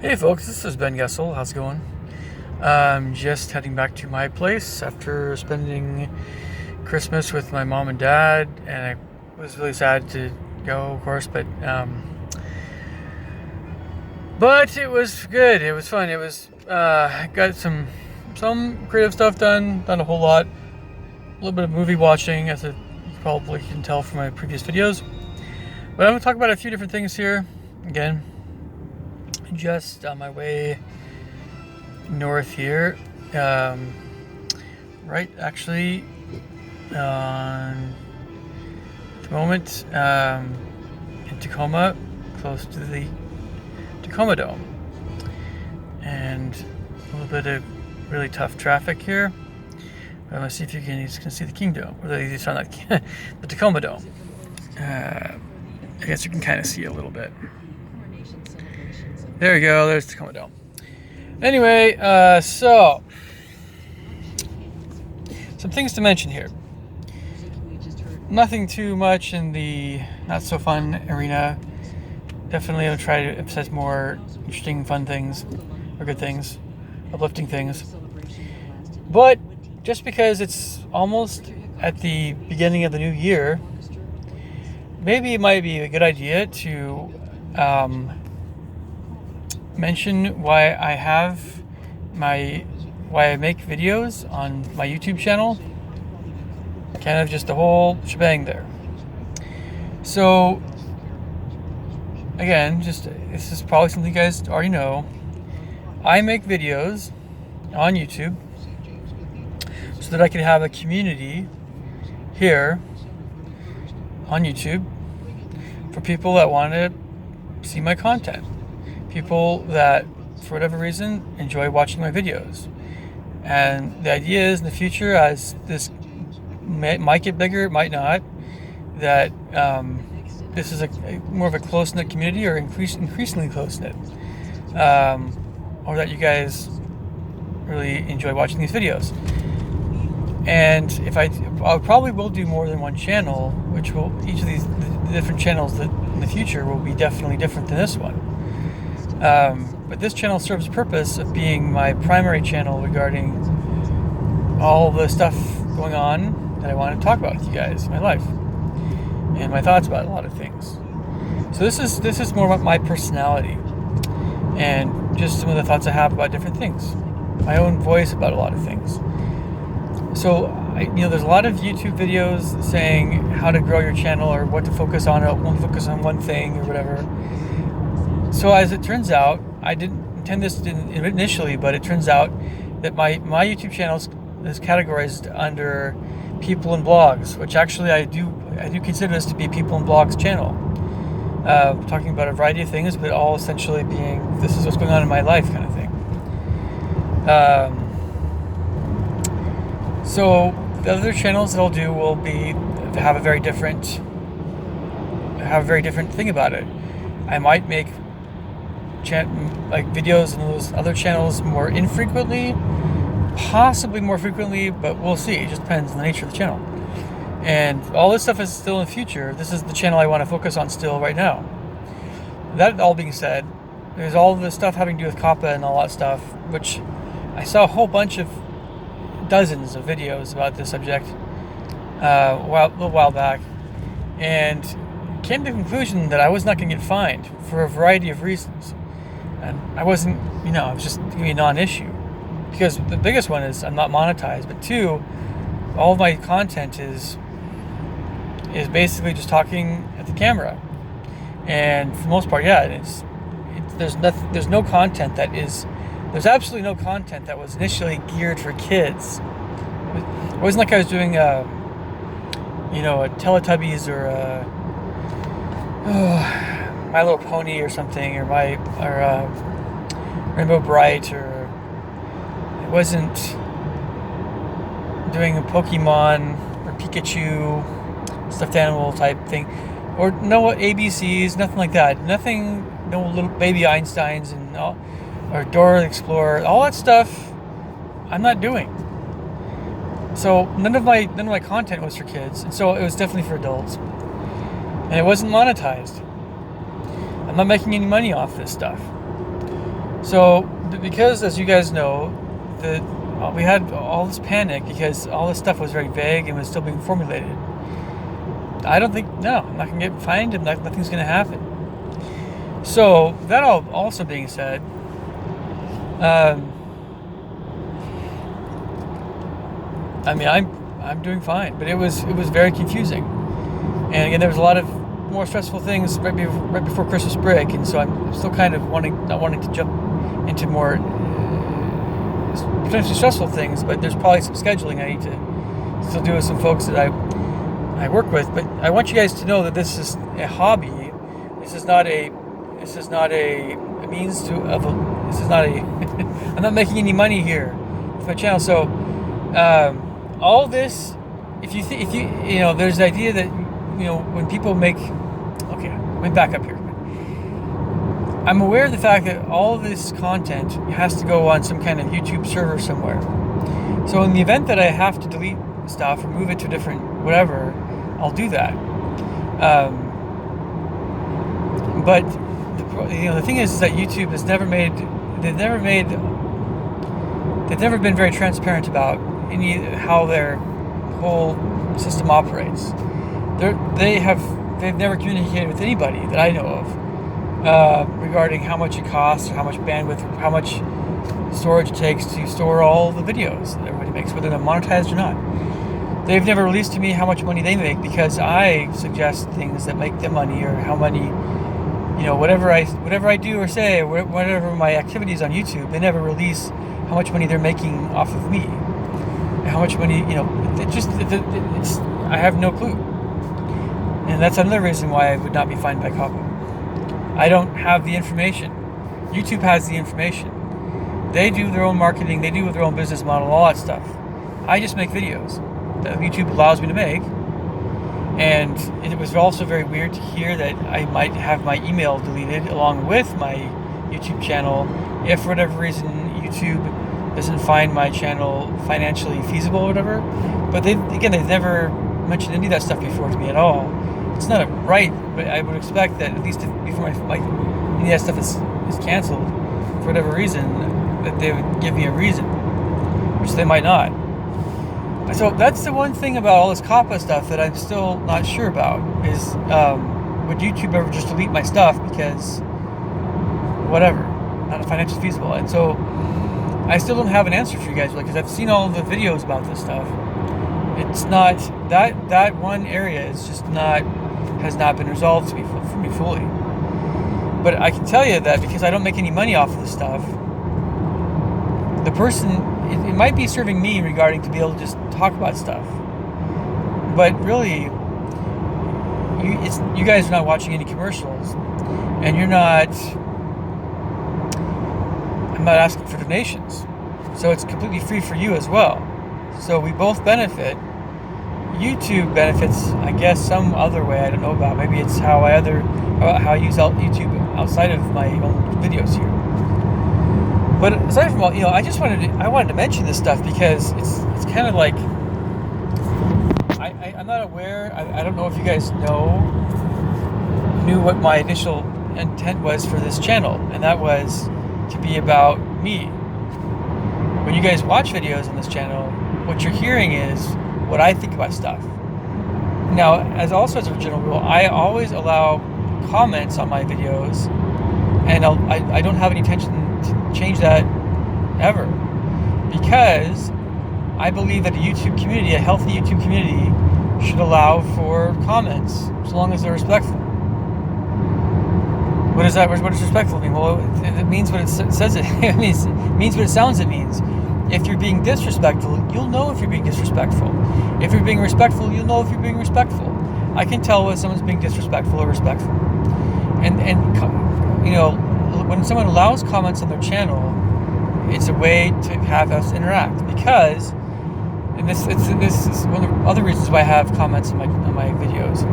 Hey folks, this is Ben Gessel. How's it going? Just heading back to my place after spending Christmas with my mom and dad, and I was really sad to go, of course, but it was good. It was fun. It was got some creative stuff done a whole lot. A little bit of movie watching, as you probably can tell from my previous videos. But I'm gonna talk about a few different things here. Again, just on my way north here, right actually on the moment, in Tacoma, close to the Tacoma Dome, and a little bit of really tough traffic here. I'm gonna see if you can see the King Dome, or the Tacoma Dome. I guess you can kind of see a little bit. There you go, there's the Tacoma Dome. Anyway, so some things to mention here. Nothing too much in the not so fun arena. Definitely I'll try to emphasize more interesting, fun things, or good things, uplifting things. But just because it's almost at the beginning of the new year, maybe it might be a good idea to mention why I make videos on my YouTube channel. Kind of just the whole shebang there. So again, this is probably something you guys already know. I make videos on YouTube so that I can have a community here on YouTube for people that want to see my content. People that, for whatever reason, enjoy watching my videos. And the idea is in the future, as this might get bigger, it might not, that this is more of a close-knit community, or increasingly close-knit, or that you guys really enjoy watching these videos. And if I probably will do more than one channel, which will, each of these the different channels that in the future will be definitely different than this one. But this channel serves the purpose of being my primary channel regarding all the stuff going on that I want to talk about with you guys, my life, and my thoughts about a lot of things. So this is more about my personality and just some of the thoughts I have about different things, my own voice about a lot of things. So there's a lot of YouTube videos saying how to grow your channel or what to focus on, or won't focus on one thing or whatever. So as it turns out, I didn't intend this initially, but it turns out that my YouTube channel is categorized under people and blogs, which actually I do consider this to be people and blogs channel. Talking about a variety of things, but all essentially being, this is what's going on in my life kind of thing. So the other channels that I'll do will have a very different thing about it. I might make videos in those other channels more infrequently, possibly more frequently, but we'll see. It just depends on the nature of the channel. And all this stuff is still in the future. This is the channel I want to focus on still right now. That all being said, there's all the stuff having to do with COPPA and all that stuff, which I saw a whole bunch of dozens of videos about this subject a little while back, and came to the conclusion that I was not going to get fined for a variety of reasons. And I wasn't, it was just going to be a non-issue. Because the biggest one is I'm not monetized, but two, all of my content is basically just talking at the camera. And for the most part, there's absolutely no content that was initially geared for kids. It wasn't like I was doing a Teletubbies or My Little Pony or something, or Rainbow Bright, or it wasn't doing a Pokemon or Pikachu stuffed animal type thing, or no ABCs, nothing like that. Nothing, no little baby Einsteins and all, or Dora the Explorer, all that stuff I'm not doing. So none of my content was for kids, and so it was definitely for adults. And it wasn't monetized. I'm not making any money off this stuff. So because, as you guys know, we had all this panic because all this stuff was very vague and was still being formulated. I don't think, no, I'm not going to get fined and nothing's going to happen. So that all also being said, I mean, I'm doing fine, but it was very confusing. And again, there was a lot of more stressful things right before Christmas break, and so I'm still kind of not wanting to jump into more potentially stressful things. But there's probably some scheduling I need to still do with some folks that I work with. But I want you guys to know that this is a hobby. This is not a means to of a. This is not a. I'm not making any money here with my channel. So all this, if you there's the idea that when people make. Okay, let me back up here. I'm aware of the fact that all of this content has to go on some kind of YouTube server somewhere. So in the event that I have to delete stuff or move it to a different whatever, I'll do that. But the thing is that YouTube has never been very transparent about how their whole system operates. They've never communicated with anybody that I know of regarding how much it costs, or how much bandwidth, how much storage it takes to store all the videos that everybody makes, whether they're monetized or not. They've never released to me how much money they make because I suggest things that make them money, or how money, whatever I do or say, whatever my activities on YouTube, they never release how much money they're making off of me. How much money, I have no clue. And that's another reason why I would not be fined by copy. I don't have the information. YouTube has the information. They do their own marketing, they do their own business model, all that stuff. I just make videos that YouTube allows me to make. And it was also very weird to hear that I might have my email deleted along with my YouTube channel if for whatever reason YouTube doesn't find my channel financially feasible or whatever. But they've never mentioned any of that stuff before to me at all. It's not right, but I would expect that at least before any of that stuff is canceled for whatever reason, that they would give me a reason, which they might not. So that's the one thing about all this COPPA stuff that I'm still not sure about is would YouTube ever just delete my stuff because whatever, not financially feasible. And so I still don't have an answer for you guys because I've seen all the videos about this stuff. It's not that one area is just has not been resolved for me fully. But I can tell you that because I don't make any money off of this stuff, the person, it might be serving me regarding to be able to just talk about stuff. But really, you guys are not watching any commercials, and I'm not asking for donations. So it's completely free for you as well. So we both benefit. YouTube benefits, I guess, some other way I don't know about. Maybe it's how I use YouTube outside of my own videos here. But aside from all, I wanted to mention this stuff because it's kind of like I'm not aware. I don't know if you guys knew what my initial intent was for this channel, and that was to be about me. When you guys watch videos on this channel, what you're hearing is what I think about stuff. Now, as a general rule, I always allow comments on my videos, and I don't have any intention to change that ever, because I believe that a healthy YouTube community, should allow for comments so long as they're respectful. What does respectful mean? Well, it means what it says it means. It means what it sounds it means. If you're being disrespectful, you'll know if you're being disrespectful. If you're being respectful, you'll know if you're being respectful. I can tell when someone's being disrespectful or respectful. And when someone allows comments on their channel, it's a way to have us interact. Because, and this is one of the other reasons why I have comments on my videos.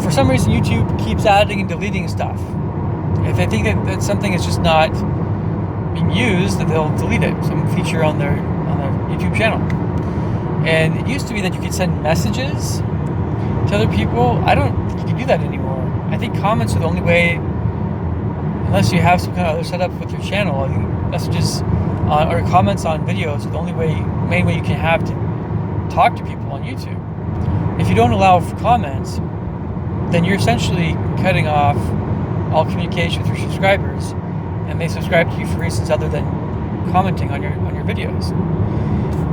For some reason, YouTube keeps adding and deleting stuff. If they think that something is just not being used, that they'll delete it, some feature on their YouTube channel. And it used to be that you could send messages to other people. I don't think you can do that anymore. I think comments are the only way unless you have some kind of other setup with your channel, I think messages or comments on videos are the main way you can have to talk to people on YouTube. If you don't allow for comments, then you're essentially cutting off all communication with your subscribers, and they subscribe to you for reasons other than commenting on your videos.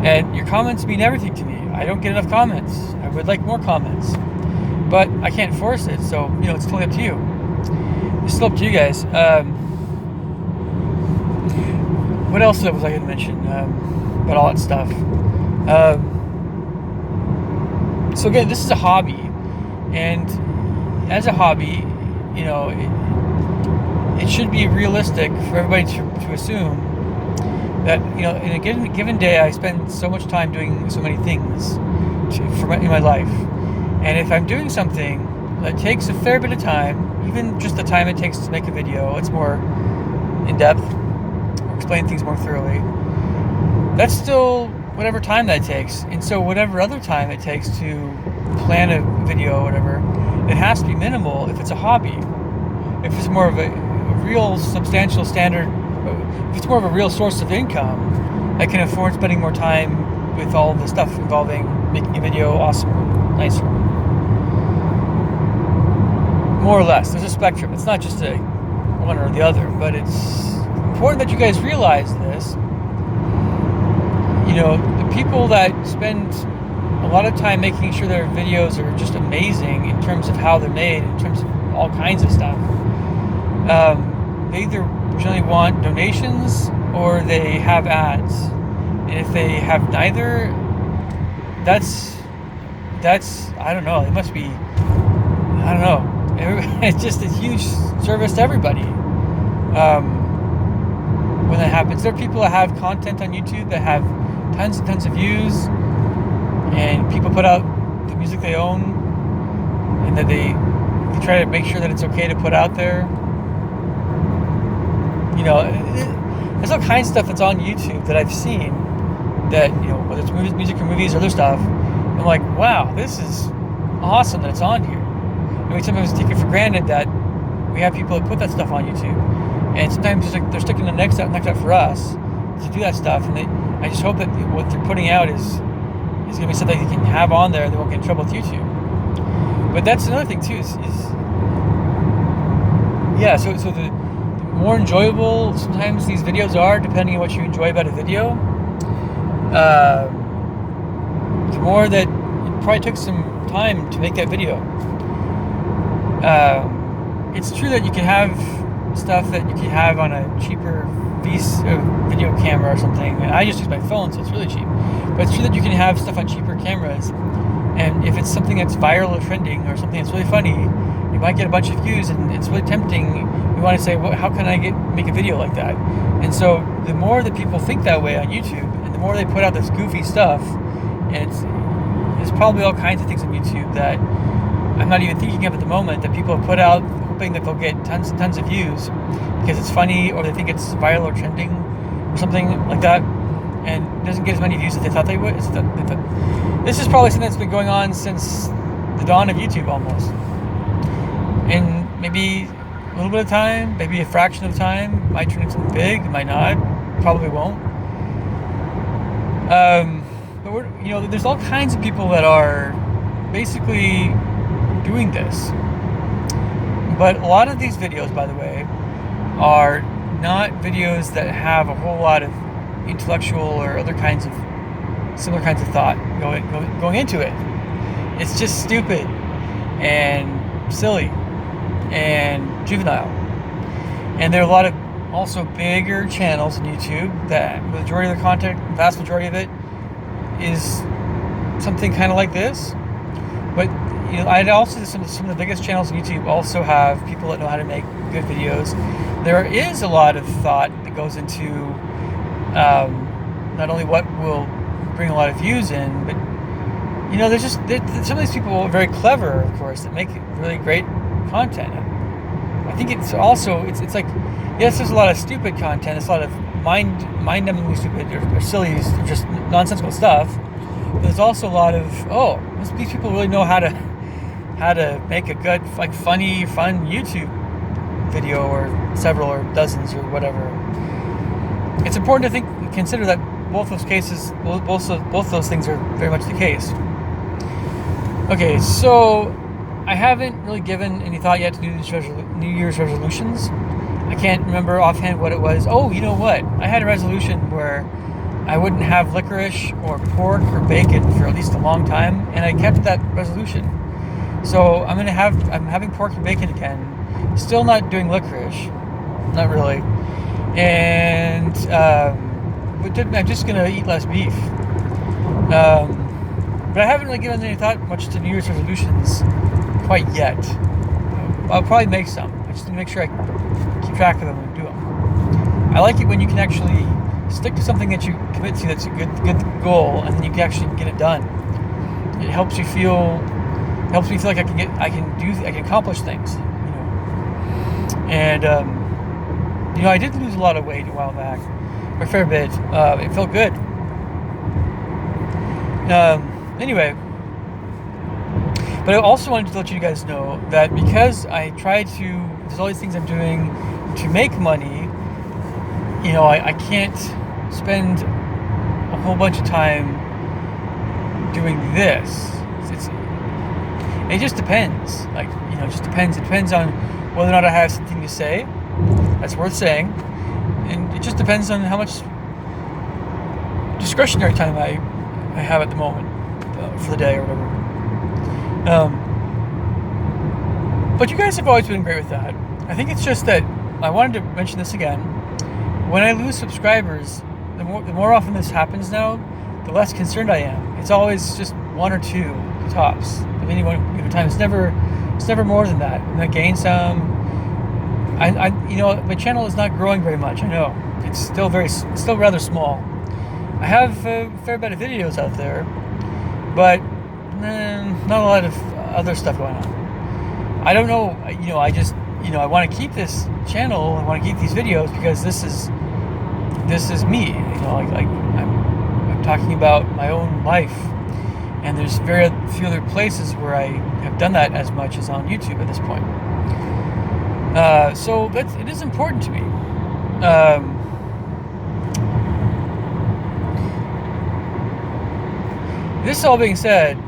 And your comments mean everything to me. I don't get enough comments. I would like more comments, but I can't force it. So it's totally up to you. It's still up to you guys. What else was I going to mention about all that stuff? So again, this is a hobby, and as a hobby, it should be realistic for everybody to assume that in a given day I spend so much time doing so many things in my life, and if I'm doing something that takes a fair bit of time, even just the time it takes to make a video, it's more in depth or explain things more thoroughly, that's still whatever time that takes. And so whatever other time it takes to plan a video or whatever, it has to be minimal if it's a hobby. If it's more of a real substantial standard, if it's more of a real source of income that can afford spending more time with all the stuff involving making a video awesome, nicer. More or less, there's a spectrum. It's not just a one or the other, but it's important that you guys realize this. The people that spend a lot of time making sure their videos are just amazing in terms of how they're made, in terms of all kinds of stuff, they either generally want donations or they have ads. And if they have neither, that's I don't know. It must be, I don't know. It's just a huge service to everybody. When that happens, there are people that have content on YouTube that have tons and tons of views, and people put out the music they own, and that they try to make sure that it's okay to put out there. There's all kinds of stuff that's on YouTube that I've seen that, whether it's music or movies or other stuff, I'm like, wow, this is awesome that it's on here. And we sometimes take it for granted that we have people that put that stuff on YouTube, and sometimes they're sticking the next out for us to do that stuff, and I just hope that what they're putting out is going to be something they can have on there and they won't get in trouble with YouTube. But that's another thing too, so the more enjoyable sometimes these videos are, depending on what you enjoy about a video, the more that it probably took some time to make that video. It's true that you can have stuff that you can have on a cheaper video camera or something, and I just use my phone, so it's really cheap. But it's true that you can have stuff on cheaper cameras, and if it's something that's viral or trending or something that's really funny, you might get a bunch of views, and it's really tempting. You want to say, well, how can I make a video like that? And so the more that people think that way on YouTube, and the more they put out this goofy stuff, and there's probably all kinds of things on YouTube that I'm not even thinking of at the moment that people have put out hoping that they'll get tons and tons of views because it's funny, or they think it's viral or trending or something like that, and it doesn't get as many views as they thought they would. This is probably something that's been going on since the dawn of YouTube almost. And maybe a little bit of time, maybe a fraction of time, might turn into something big, it might not, probably won't. But there's all kinds of people that are basically doing this. But a lot of these videos, by the way, are not videos that have a whole lot of intellectual or other kinds of similar kinds of thought going into it. It's just stupid and silly and juvenile. And there are a lot of also bigger channels on YouTube that the majority of the content, the vast majority of it, is something kind of like this. But I'd also some of the biggest channels on YouTube also have people that know how to make good videos. There is a lot of thought that goes into not only what will bring a lot of views in, but there's some of these people are very clever, of course, that make really great content. I think it's also it's like, yes, there's a lot of stupid content. There's a lot of mind-numbingly stupid or silly, just nonsensical stuff. But there's also a lot of these people really know how to make a good, like, funny, fun YouTube video or several or dozens or whatever. It's important to consider that both those cases, both those things are very much the case. Okay, so I haven't really given any thought yet to do these New Year's resolutions. I can't remember offhand what it was. Oh, you know what? I had a resolution where I wouldn't have licorice or pork or bacon for at least a long time, and I kept that resolution. So I'm having pork and bacon again. Still not doing licorice, not really. And I'm just gonna eat less beef. But I haven't really given any thought much to New Year's resolutions quite yet. I'll probably make some. I just need to make sure I keep track of them and do them. I like it when you can actually stick to something that you commit to that's a good goal, and then you can actually get it done. It helps me feel like I can accomplish things, And I did lose a lot of weight a while back, a fair bit. It felt good. Anyway, but I also wanted to let you guys know that because there's all these things I'm doing to make money, I can't spend a whole bunch of time doing this. It just depends. It just depends. It depends on whether or not I have something to say that's worth saying, and it just depends on how much discretionary time I have at the moment for the day or whatever. But you guys have always been great with that. I think it's just that I wanted to mention this again. When I lose subscribers, the more often this happens now, the less concerned I am. It's always just one or two tops at any one given time. It's never more than that. And I gain some. My channel is not growing very much. I know it's still rather small. I have a fair bit of videos out there, but not a lot of other stuff going on. I don't know. I want to keep this channel. I want to keep these videos because this is me. I'm talking about my own life, and there's very few other places where I have done that as much as on YouTube at this point. So it is important to me. This all being said,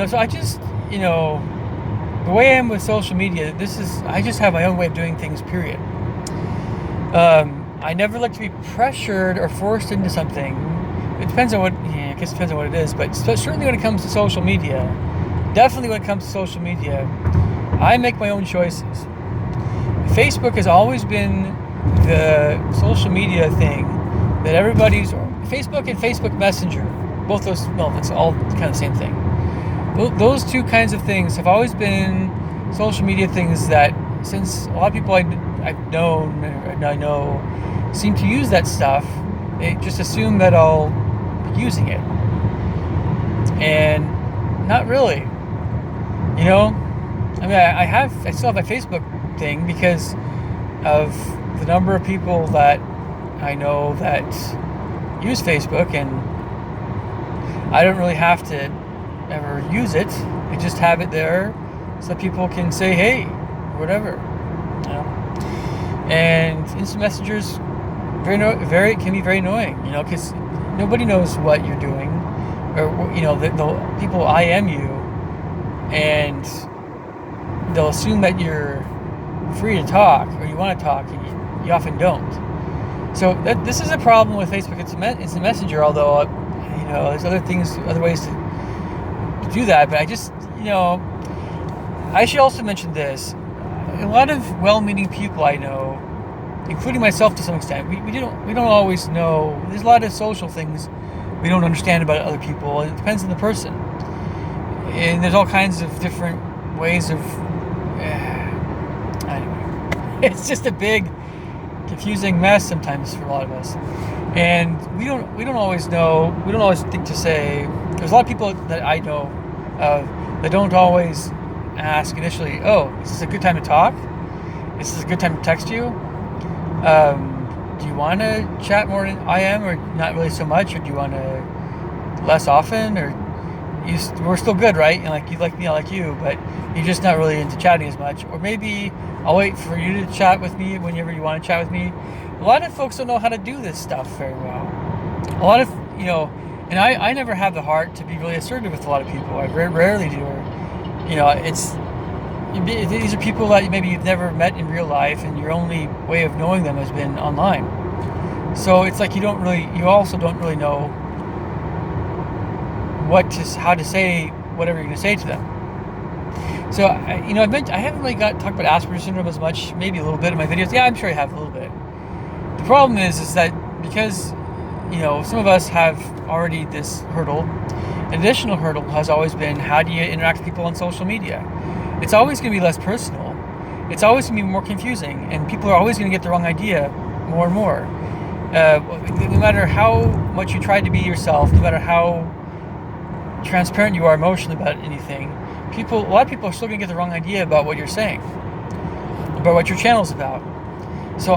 so I just, the way I am with social media, I just have my own way of doing things, period. I never like to be pressured or forced into something. It depends on I guess it depends on what it is, but certainly when it comes to social media, I make my own choices. Facebook has always been the social media thing that Facebook and Facebook Messenger, both those, it's all kind of the same thing. Those two kinds of things have always been social media things that, since a lot of people I've known and I know seem to use that stuff, they just assume that I'll be using it. And not really. I still have my Facebook thing because of the number of people that I know that use Facebook, and I don't really have to ever use it. I just have it there so that people can say hey, whatever. And instant messengers can be very annoying, because nobody knows what you're doing, or the people IM you, and they'll assume that you're free to talk or you want to talk, and you often don't. So this is a problem with Facebook. It's a messenger, although there's other ways to do that. But I just I should also mention this. A lot of well-meaning people I know, including myself to some extent, we don't always know. There's a lot of social things we don't understand about other people, and it depends on the person. And there's all kinds of different ways of. Anyway, it's just a big, confusing mess sometimes for a lot of us, and we don't always know. We don't always think to say. There's a lot of people that I know that don't always ask initially, oh, is this a good time to talk? Is this a good time to text you? Do you want to chat more than I am, or not really so much, or do you want to less often, or we're still good, right? And like you like me, I like you, but you're just not really into chatting as much. Or maybe I'll wait for you to chat with me whenever you want to chat with me. A lot of folks don't know how to do this stuff very well. A lot of, and I never have the heart to be really assertive with a lot of people. I rarely do. Or, these are people that maybe you've never met in real life, and your only way of knowing them has been online. So it's like you also don't really know how to say whatever you're going to say to them. So, I haven't really talked about Asperger's syndrome as much, maybe a little bit in my videos. Yeah, I'm sure I have a little bit. The problem is that because, some of us have already this hurdle, an additional hurdle has always been, how do you interact with people on social media? It's always going to be less personal. It's always going to be more confusing, and people are always going to get the wrong idea more and more. No matter how much you try to be yourself, no matter how transparent you are emotionally about anything, a lot of people are still going to get the wrong idea about what you're saying, about what your channel's about. So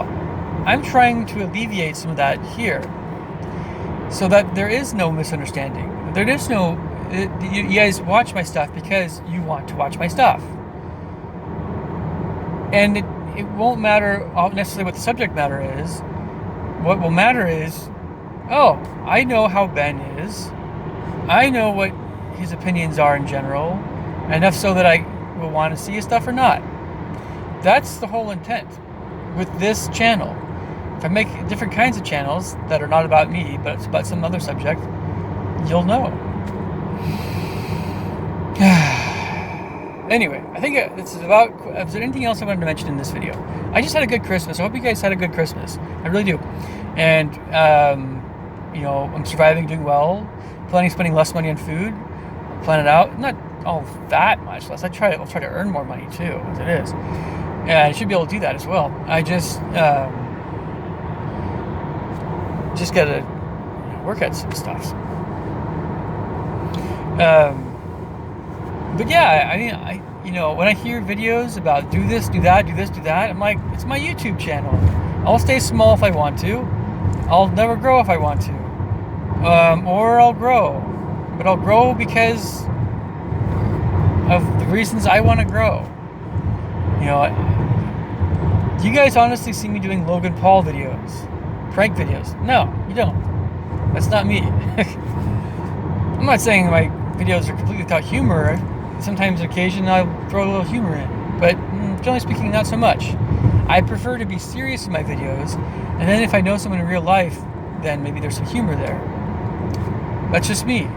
I'm trying to alleviate some of that here, so that there is no misunderstanding. There is no, you guys watch my stuff because you want to watch my stuff. And it won't matter necessarily what the subject matter is. What will matter is, I know how Ben is. I know what his opinions are in general, enough so that I will want to see his stuff or not. That's the whole intent with this channel. If I make different kinds of channels that are not about me, but it's about some other subject, you'll know. Anyway, I think this is about. Is there anything else I wanted to mention in this video? I just had a good Christmas. I hope you guys had a good Christmas. I really do. And, I'm surviving, doing well. Planning on spending less money on food. Plan it out. Not all that much less. I'll try to earn more money too, as it is. And I should be able to do that as well. I just gotta work at some stuff. But yeah, when I hear videos about do this, do that, do this, do that, I'm like, it's my YouTube channel. I'll stay small if I want to. I'll never grow if I want to. Or I'll grow. But I'll grow because of the reasons I want to grow. Do you guys honestly see me doing Logan Paul videos? Prank videos? No, you don't. That's not me. I'm not saying my videos are completely without humor. Sometimes, occasionally, I'll throw a little humor in. But generally speaking, not so much. I prefer to be serious in my videos. And then if I know someone in real life, then maybe there's some humor there. That's just me.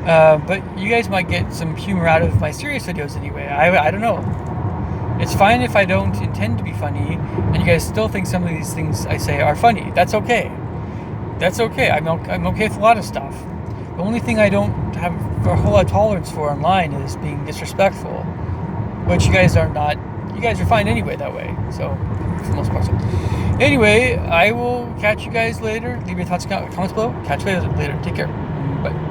But you guys might get some humor out of my serious videos anyway. I don't know. It's fine if I don't intend to be funny and you guys still think some of these things I say are funny. That's okay. That's okay. I'm okay with a lot of stuff. The only thing I don't have a whole lot of tolerance for online is being disrespectful, which you guys are not. You guys are fine anyway that way. So, for the most part. So. Anyway, I will catch you guys later. Leave your thoughts, comments below. Catch you later. Take care. Bye.